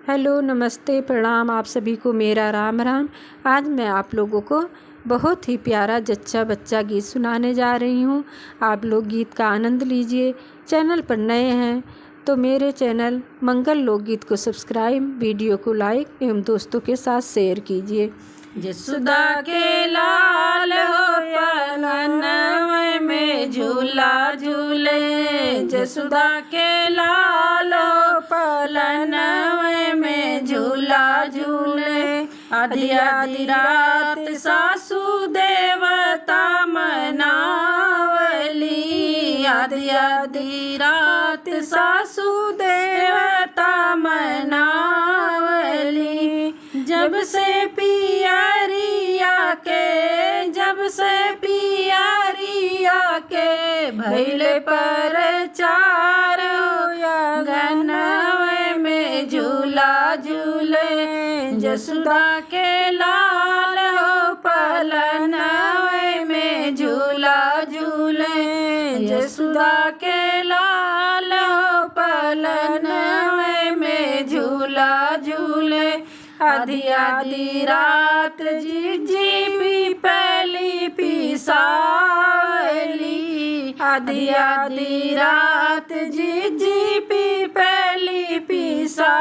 Hello, नमस्ते, प्रणाम आप सभी को मेरा राम राम। आज मैं आप लोगों को बहुत ही प्यारा जच्चा बच्चा गीत सुनाने जा रही हूँ। आप लोग गीत का आनंद लीजिए। चैनल पर नए हैं तो मेरे चैनल मंगल लोकगीत को सब्सक्राइब, वीडियो को लाइक एवं दोस्तों के साथ शेयर कीजिए। जसुदा के लाल हो पलनवे में झूला झूले, जसुदा के लाल हो पलनवे में झूला झूले। आधी आधी रात सासू देवता मनावली, आधी आधी रात सासू देवता मनावली। जब से पियरिया के भैले पर चार गनवे में झूला झूले, जसुदा के लाल हो पलनवे में झूला झूले, जसुदा के लाल हो पलनवे में झूला झूले। आधी आधी रात जी भी पहली पिसावली, आधी आधी रात जी भी पहली पिसावली।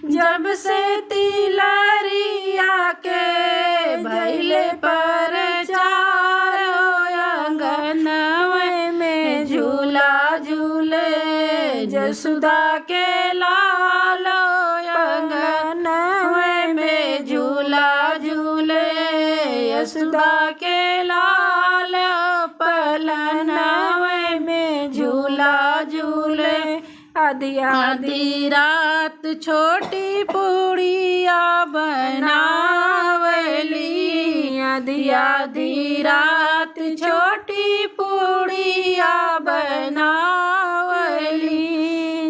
जब से तिलरिया के भैले पर चार आंगनवे में झूला झूले, जसुदा के लाल आंगनवे में झूला झूले, यशोदा के लाल पलनवे में झूला झूले। आधी आधी रात छोटी पूड़िया बनावली, आधी आधी रात छोटी पूड़िया बनावली।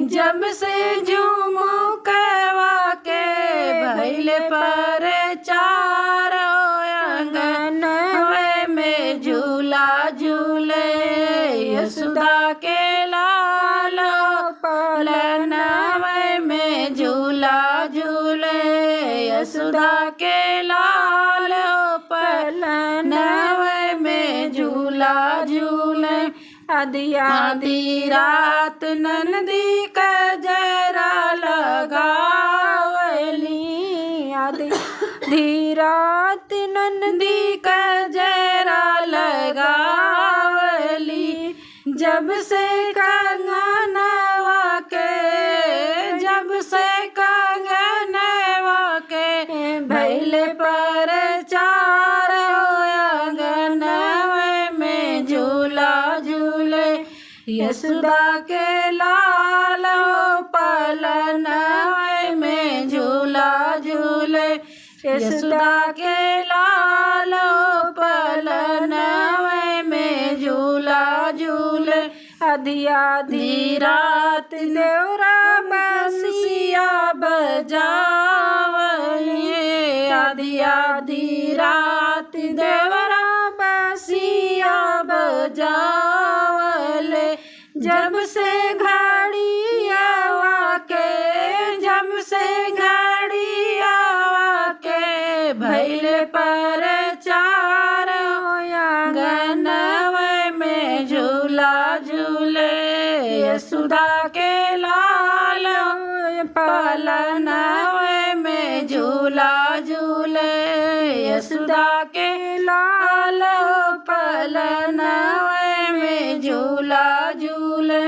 जब से झुमुकवा के भैले पर चार आंगनवे में झूला झूले, यशोदा के लाल पलनवे में झूला झूले, यशोदा के लाल पलनवे में झूला झूले। आधी आधी रात नंदी का जरा लगावली, आधी रात नंदी का जरा लगावली। जब से कंगनवा के भैले पर चार आंगनवे में झूला झूले, यशोदा के लाल पलनवे में झूला झूले, यशोदा के लाल पलनवे में झूला झूले। आधी आधी रात देवरा बंसिया बजावले, आधी आधी रात देवरा बंसिया बजावले। जब से घड़ियावा के भैले पर चार आंगनवे में झूला झूले, यशोदा के लाल पलनवे में झूला झूले, यशोदा के लाल पलनवे में झूला झूले।